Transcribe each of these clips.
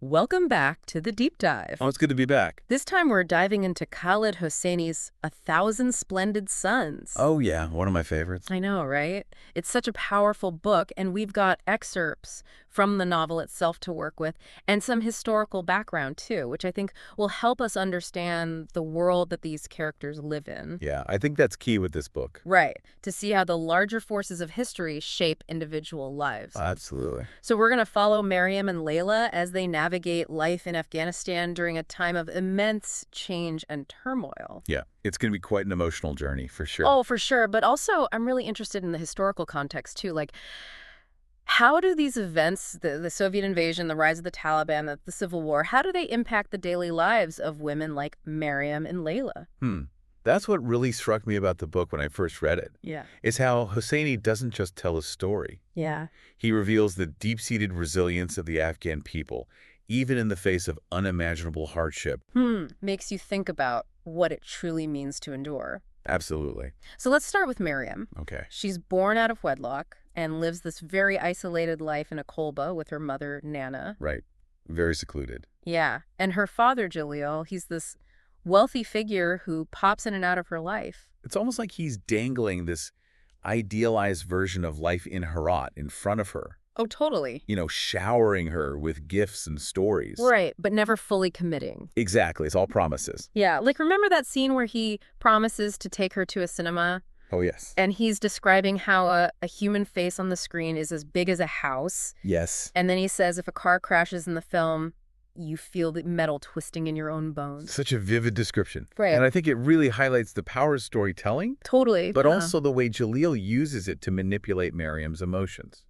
Welcome back to the deep dive. Oh, it's good to be back. This time we're diving into Khaled Hosseini's A Thousand Splendid Suns. Oh, yeah, one of my favorites. I know, right? It's such a powerful book, and we've got excerpts from the novel itself to work with, and some historical background, too, which I think will help us understand the world that these characters live in. Yeah, I think that's key with this book. Right, to see how the larger forces of history shape individual lives. Absolutely. So we're going to follow Mariam and Laila as they navigate life in Afghanistan during a time of immense change and turmoil. Yeah, it's going to be quite an emotional journey, for sure. Oh, for sure. But also, I'm really interested in the historical context, too. Like, how do these events, the Soviet invasion, the rise of the Taliban, the Civil War, how do they impact the daily lives of women like Mariam and Laila? That's what really struck me about the book when I first read it, Yeah. is how Hosseini doesn't just tell a story. Yeah. He reveals the deep-seated resilience of the Afghan people, even in the face of unimaginable hardship. Makes you think about what it truly means to endure. Absolutely. So let's start with Mariam. Okay. She's born out of wedlock and lives this very isolated life in a kolba with her mother, Nana. Right. Very secluded. Yeah. And her father, Jalil, he's this wealthy figure who pops in and out of her life. It's almost like he's dangling this idealized version of life in Herat in front of her. Oh, totally. You know, showering her with gifts and stories. Right, but never fully committing. Exactly. It's all promises. Yeah, like remember that scene where he promises to take her to a cinema? Oh, yes. And he's describing how a human face on the screen is as big as a house. Yes. And then he says if a car crashes in the film, you feel the metal twisting in your own bones. Such a vivid description. Right. And I think it really highlights the power of storytelling, Totally. but also the way Jalil uses it to manipulate Mariam's emotions.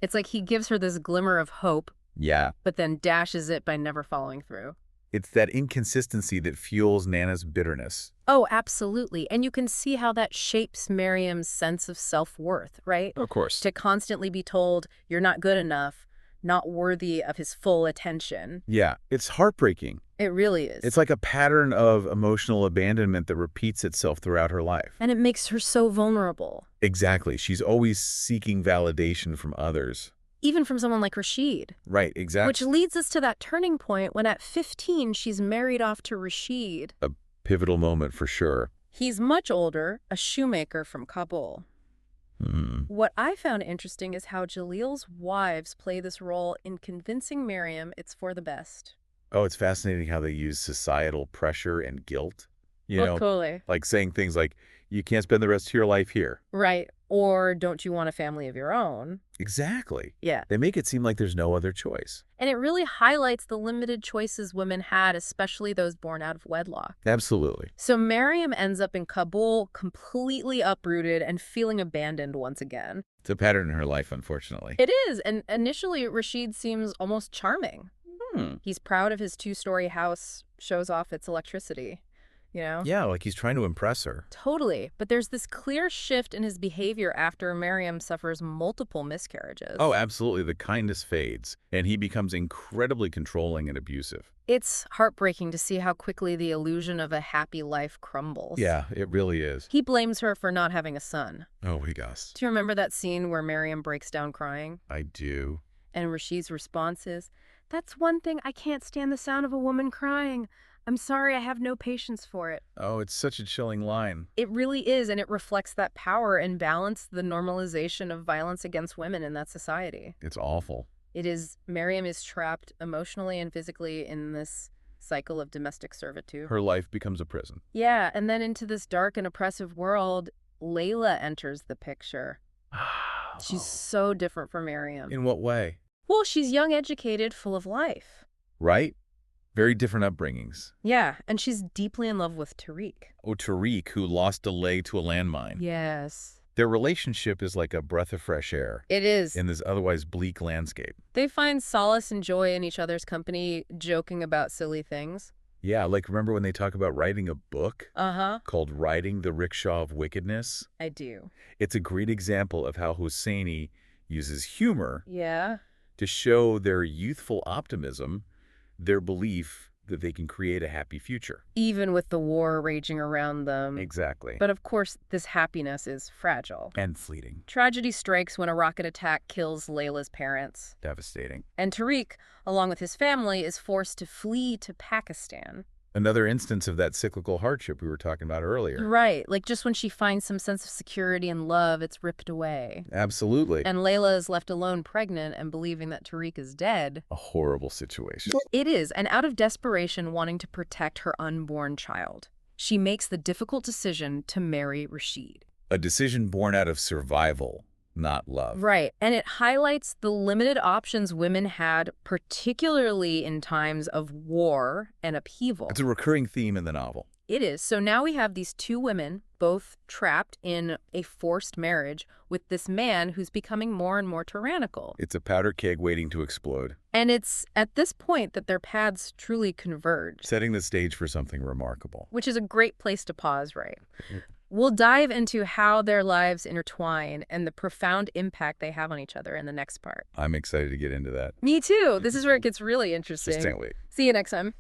It's like he gives her this glimmer of hope, Yeah. but then dashes it by never following through. It's that inconsistency that fuels Nana's bitterness. Oh, absolutely. And you can see how that shapes Mariam's sense of self-worth, right? Of course. To constantly be told, you're not good enough, not worthy of his full attention. Yeah. It's heartbreaking. It really is. It's like a pattern of emotional abandonment that repeats itself throughout her life. And it makes her so vulnerable. Exactly. She's always seeking validation from others. Even from someone like Rashid. Right, exactly. Which leads us to that turning point when at 15 she's married off to Rashid. A pivotal moment for sure. He's much older, a shoemaker from Kabul. What I found interesting is how Jalil's wives play this role in convincing Mariam it's for the best. Oh, it's fascinating how they use societal pressure and guilt. You know, Totally. like saying things like, you can't spend the rest of your life here. Right. Or don't you want a family of your own? Exactly. Yeah. They make it seem like there's no other choice. And it really highlights the limited choices women had, especially those born out of wedlock. Absolutely. So Mariam ends up in Kabul completely uprooted and feeling abandoned once again. It's a pattern in her life, unfortunately. It is. And initially, Rashid seems almost charming. He's proud of his two-story house, shows off its electricity, you know? Yeah, like he's trying to impress her. Totally. But there's this clear shift in his behavior after Mariam suffers multiple miscarriages. Oh, absolutely. The kindness fades, and he becomes incredibly controlling and abusive. It's heartbreaking to see how quickly the illusion of a happy life crumbles. Yeah, it really is. He blames her for not having a son. Oh, he goes. Do you remember that scene where Mariam breaks down crying? I do. And Rashid's response is, "That's one thing, I can't stand the sound of a woman crying. I'm sorry, I have no patience for it." Oh, it's such a chilling line. It really is, and it reflects that power and balance, the normalization of violence against women in that society. It's awful. It is, Mariam is trapped emotionally and physically in this cycle of domestic servitude. Her life becomes a prison. Yeah, and then into this dark and oppressive world, Layla enters the picture. She's so different from Mariam. In what way? Well, she's young, educated, full of life. Right? Very different upbringings. Yeah, and she's deeply in love with Tariq. Oh, Tariq, who lost a leg to a landmine. Yes. Their relationship is like a breath of fresh air It is. in this otherwise bleak landscape. They find solace and joy in each other's company, joking about silly things. Yeah, like remember when they talk about writing a book Uh-huh. called Riding the Rickshaw of Wickedness? I do. It's a great example of how Hosseini uses humor Yeah. to show their youthful optimism, their belief that they can create a happy future. Even with the war raging around them. Exactly. But of course, this happiness is fragile. And fleeting. Tragedy strikes when a rocket attack kills Layla's parents. Devastating. And Tariq, along with his family, is forced to flee to Pakistan. Another instance of that cyclical hardship we were talking about earlier. Right. Like just when she finds some sense of security and love, it's ripped away. Absolutely. And Layla is left alone pregnant and believing that Tariq is dead. A horrible situation. It is, and out of desperation wanting to protect her unborn child, she makes the difficult decision to marry Rashid. A decision born out of survival, not love. Right, and it highlights the limited options women had, particularly in times of war and upheaval. It's a recurring theme in the novel. It is. So now we have these two women, both trapped in a forced marriage with this man who's becoming more and more tyrannical. It's a powder keg waiting to explode. And it's at this point that their paths truly converge. Setting the stage for something remarkable. Which is a great place to pause, right? We'll dive into how their lives intertwine and the profound impact they have on each other in the next part. I'm excited to get into that. Me too. This is where it gets really interesting. Just can't wait. See you next time.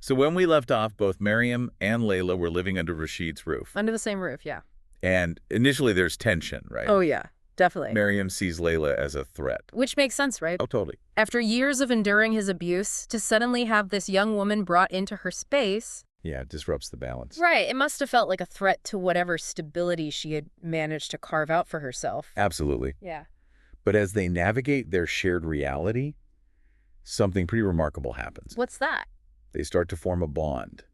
So when we left off, both Mariam and Laila were living under Rashid's roof. Under the same roof, yeah. And initially there's tension, right? Oh, yeah, definitely. Mariam sees Laila as a threat. Which makes sense, right? Oh, totally. After years of enduring his abuse, to suddenly have this young woman brought into her space. Yeah, it disrupts the balance. Right. It must have felt like a threat to whatever stability she had managed to carve out for herself. Absolutely. Yeah. But as they navigate their shared reality, something pretty remarkable happens. What's that? They start to form a bond,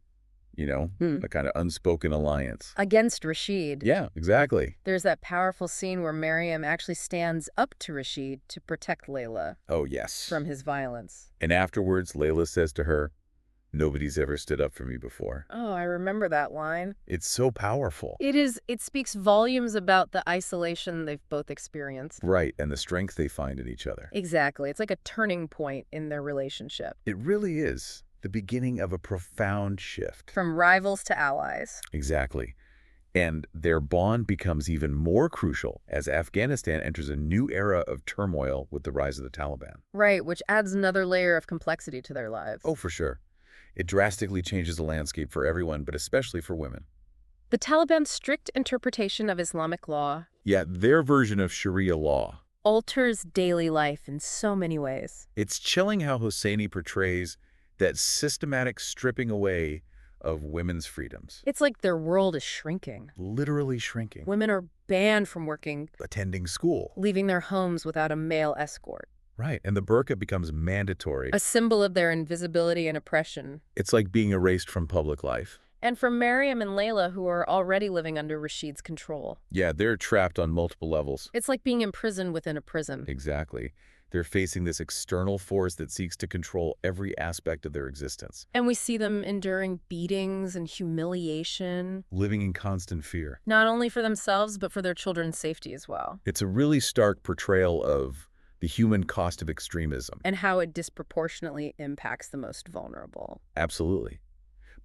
a kind of unspoken alliance. Against Rashid. Yeah, exactly. There's that powerful scene where Mariam actually stands up to Rashid to protect Layla. Oh, yes. From his violence. And afterwards, Layla says to her, "Nobody's ever stood up for me before." Oh, I remember that line. It's so powerful. It is. It speaks volumes about the isolation they've both experienced. Right, and the strength they find in each other. Exactly. It's like a turning point in their relationship. It really is the beginning of a profound shift. From rivals to allies. Exactly. And their bond becomes even more crucial as Afghanistan enters a new era of turmoil with the rise of the Taliban. Right, which adds another layer of complexity to their lives. Oh, for sure. It drastically changes the landscape for everyone, but especially for women. The Taliban's strict interpretation of Islamic law. Yeah, their version of Sharia law. Alters daily life in so many ways. It's chilling how Hosseini portrays that systematic stripping away of women's freedoms. It's like their world is shrinking. Literally shrinking. Women are banned from working. Attending school. Leaving their homes without a male escort. Right, and the burqa becomes mandatory. A symbol of their invisibility and oppression. It's like being erased from public life. And for Mariam and Laila, who are already living under Rashid's control. Yeah, they're trapped on multiple levels. It's like being imprisoned within a prison. Exactly. They're facing this external force that seeks to control every aspect of their existence. And we see them enduring beatings and humiliation. Living in constant fear. Not only for themselves, but for their children's safety as well. It's a really stark portrayal of the human cost of extremism. And how it disproportionately impacts the most vulnerable. Absolutely.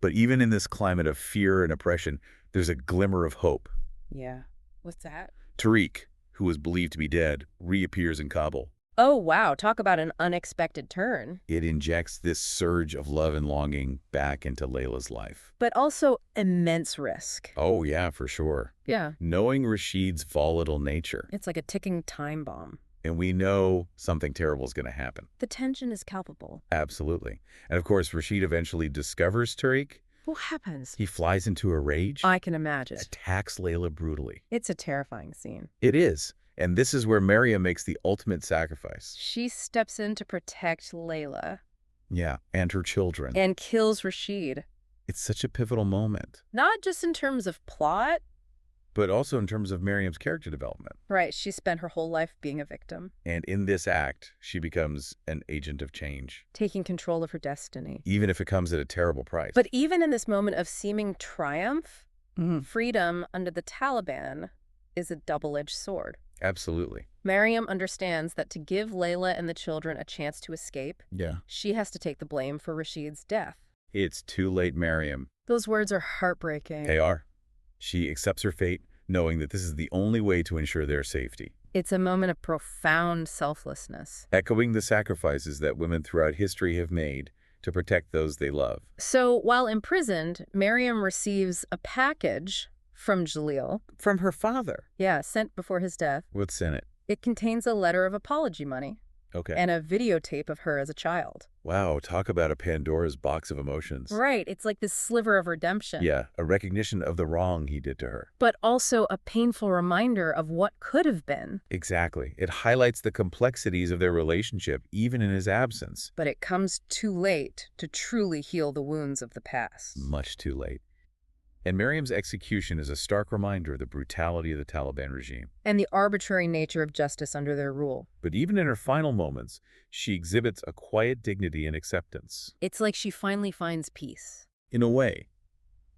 But even in this climate of fear and oppression, there's a glimmer of hope. Yeah. What's that? Tariq, who was believed to be dead, reappears in Kabul. Oh, wow. Talk about an unexpected turn. It injects this surge of love and longing back into Layla's life. But also immense risk. Oh, yeah, for sure. Yeah. Knowing Rashid's volatile nature. It's like a ticking time bomb. And we know something terrible is going to happen. The tension is palpable. Absolutely. And of course, Rashid eventually discovers Tariq. What happens? He flies into a rage. I can imagine. Attacks Layla brutally. It's a terrifying scene. It is. And this is where Mariam makes the ultimate sacrifice. She steps in to protect Layla. Yeah, and her children. And kills Rashid. It's such a pivotal moment. Not just in terms of plot. But also in terms of Mariam's character development. Right, she spent her whole life being a victim. And in this act, she becomes an agent of change. Taking control of her destiny. Even if it comes at a terrible price. But even in this moment of seeming triumph, freedom under the Taliban is a double-edged sword. Absolutely. Mariam understands that to give Layla and the children a chance to escape, she has to take the blame for Rashid's death. It's too late, Mariam. Those words are heartbreaking. They are. She accepts her fate, knowing that this is the only way to ensure their safety. It's a moment of profound selflessness. Echoing the sacrifices that women throughout history have made to protect those they love. So while imprisoned, Mariam receives a package from Jalil. From her father. Yeah, sent before his death. What's in it? It contains a letter of apology money Okay. and a videotape of her as a child. Wow, talk about a Pandora's box of emotions. Right, it's like this sliver of redemption. Yeah, a recognition of the wrong he did to her. But also a painful reminder of what could have been. Exactly. It highlights the complexities of their relationship, even in his absence. But it comes too late to truly heal the wounds of the past. Much too late. And Mariam's execution is a stark reminder of the brutality of the Taliban regime. And the arbitrary nature of justice under their rule. But even in her final moments, she exhibits a quiet dignity and acceptance. It's like she finally finds peace. In a way,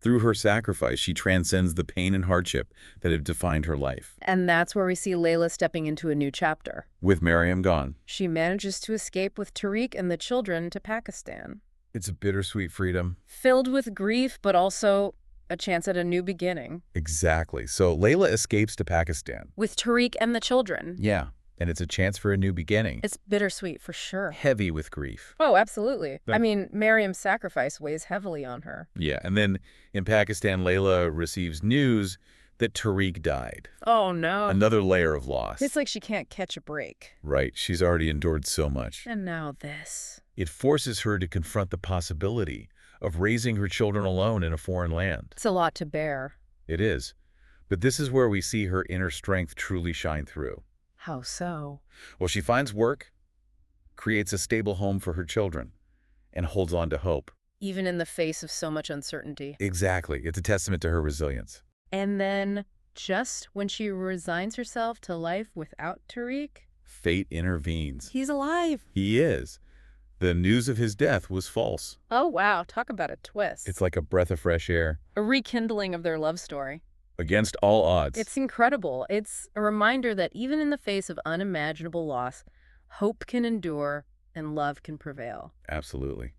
through her sacrifice, she transcends the pain and hardship that have defined her life. And that's where we see Laila stepping into a new chapter. With Mariam gone, She manages to escape with Tariq and the children to Pakistan. it's a bittersweet freedom. Filled with grief, but also a chance at a new beginning. Exactly. So Layla escapes to Pakistan. With Tariq and the children. Yeah, and it's a chance for a new beginning. It's bittersweet for sure. Heavy with grief. Oh, absolutely. But- I mean, Mariam's sacrifice weighs heavily on her. Yeah, and then in Pakistan, Layla receives news that Tariq died. Oh, no. Another layer of loss. It's like she can't catch a break. Right, she's already endured so much. And now this. It forces her to confront the possibility of raising her children alone in a foreign land. It's a lot to bear. It is. But this is where we see her inner strength truly shine through. How so? Well, she finds work, creates a stable home for her children, and holds on to hope. Even in the face of so much uncertainty. Exactly. It's a testament to her resilience. And then, just when she resigns herself to life without Tariq, Fate intervenes. he's alive. He is. The news of his death was false. Oh, wow. Talk about a twist. It's like a breath of fresh air. a rekindling of their love story. Against all odds. It's incredible. It's a reminder that even in the face of unimaginable loss, hope can endure and love can prevail. Absolutely.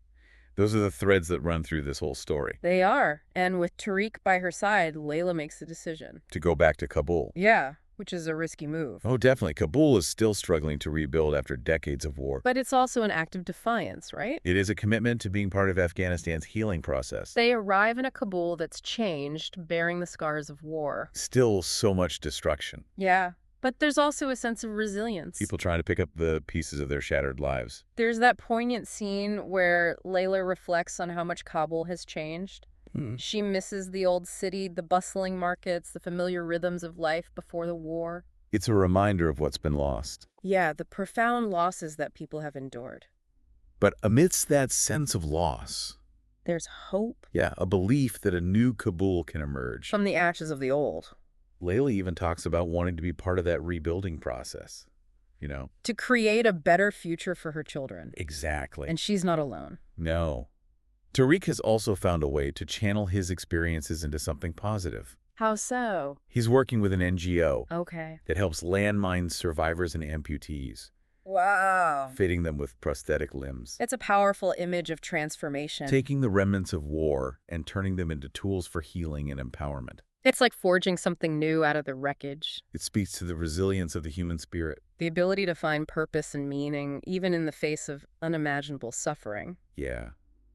Those are the threads that run through this whole story. They are. And with Tariq by her side, Layla makes a decision. To go back to Kabul. Yeah, which is a risky move. Oh, definitely. Kabul is still struggling to rebuild after decades of war. But it's also an act of defiance, right? It is a commitment to being part of Afghanistan's healing process. They arrive in a Kabul that's changed, bearing the scars of war. Still so much destruction. Yeah, but there's also a sense of resilience. People trying to pick up the pieces of their shattered lives. There's that poignant scene where Layla reflects on how much Kabul has changed. She misses the old city, the bustling markets, the familiar rhythms of life before the war. It's a reminder of what's been lost. Yeah, the profound losses that people have endured. But amidst that sense of loss, There's hope a belief that a new Kabul can emerge. from the ashes of the old. Layla even talks about wanting to be part of that rebuilding process. To create a better future for her children. Exactly. And she's not alone. No. Tariq has also found a way to channel his experiences into something positive. How so? He's working with an NGO Okay. that helps landmine survivors and amputees, Wow. fitting them with prosthetic limbs, It's a powerful image of transformation. taking the remnants of war and turning them into tools for healing and empowerment. It's like forging something new out of the wreckage. It speaks to the resilience of the human spirit. The ability to find purpose and meaning, even in the face of unimaginable suffering. Yeah,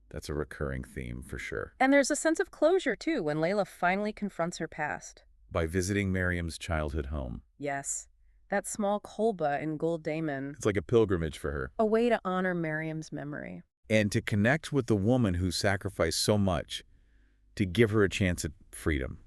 that's a recurring theme for sure. And there's a sense of closure, too, when Layla finally confronts her past. By visiting Mariam's childhood home. Yes, that small kolba in Gul Daman, It's like a pilgrimage for her. a way to honor Mariam's memory. And to connect with the woman who sacrificed so much to give her a chance at freedom.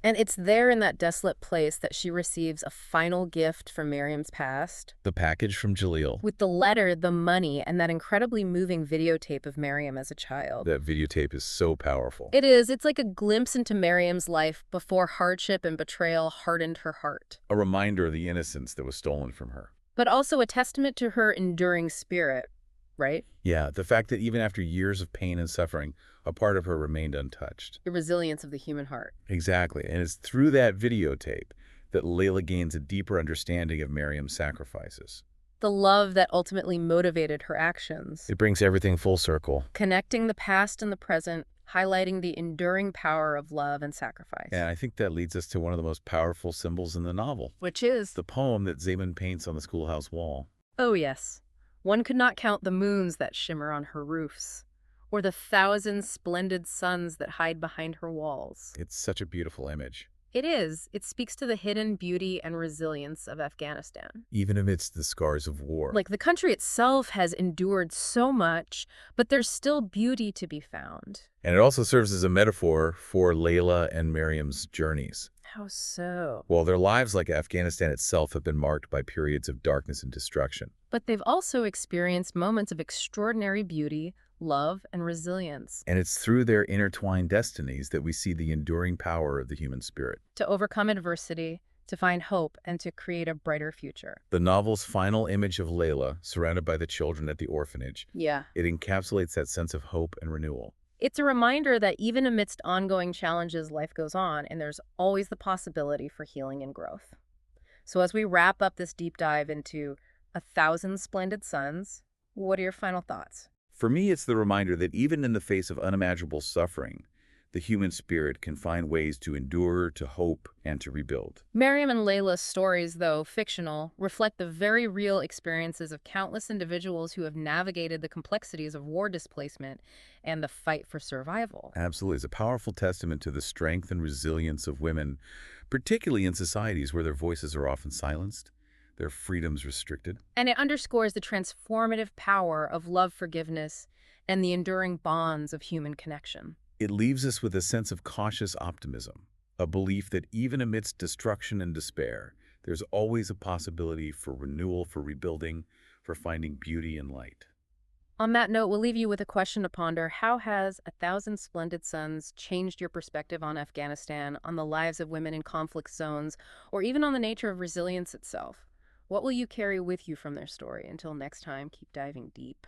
And it's there in that desolate place that she receives a final gift from Mariam's past. The package from Jalil. With the letter, the money, and that incredibly moving videotape of Mariam as a child. That videotape is so powerful. It is. It's like a glimpse into Mariam's life before hardship and betrayal hardened her heart. A reminder of the innocence that was stolen from her. But also a testament to her enduring spirit, right? Yeah, the fact that even after years of pain and suffering, a part of her remained untouched. The resilience of the human heart. Exactly. And it's through that videotape that Layla gains a deeper understanding of Mariam's sacrifices. The love that ultimately motivated her actions. It brings everything full circle. Connecting the past and the present, highlighting the enduring power of love and sacrifice. And I think that leads us to one of the most powerful symbols in the novel. Which is? The poem that Zaman paints on the schoolhouse wall. Oh, yes. One could not count the moons that shimmer on her roofs, or the thousand splendid suns that hide behind her walls. It's such a beautiful image. It is. It speaks to the hidden beauty and resilience of Afghanistan. Even amidst the scars of war. Like, the country itself has endured so much, but there's still beauty to be found. And it also serves as a metaphor for Layla and Mariam's journeys. How so? Well, their lives, like Afghanistan itself, have been marked by periods of darkness and destruction. But they've also experienced moments of extraordinary beauty, love, and resilience. And it's through their intertwined destinies that we see the enduring power of the human spirit. To overcome adversity, to find hope, and to create a brighter future. The novel's final image of Layla, surrounded by the children at the orphanage, Yeah. it encapsulates that sense of hope and renewal. It's a reminder that even amidst ongoing challenges, life goes on, and there's always the possibility for healing and growth. So as we wrap up this deep dive into A Thousand Splendid Suns, what are your final thoughts? For me, it's the reminder that even in the face of unimaginable suffering, the human spirit can find ways to endure, to hope, and to rebuild. Mariam and Laila's stories, though fictional, reflect the very real experiences of countless individuals who have navigated the complexities of war displacement and the fight for survival. Absolutely. It's a powerful testament to the strength and resilience of women, particularly in societies where their voices are often silenced, their freedoms restricted. And it underscores the transformative power of love, forgiveness, and the enduring bonds of human connection. It leaves us with a sense of cautious optimism, a belief that even amidst destruction and despair, there's always a possibility for renewal, for rebuilding, for finding beauty and light. On that note, we'll leave you with a question to ponder. How has A Thousand Splendid Suns changed your perspective on Afghanistan, on the lives of women in conflict zones, or even on the nature of resilience itself? What will you carry with you from their story? Until next time, keep diving deep.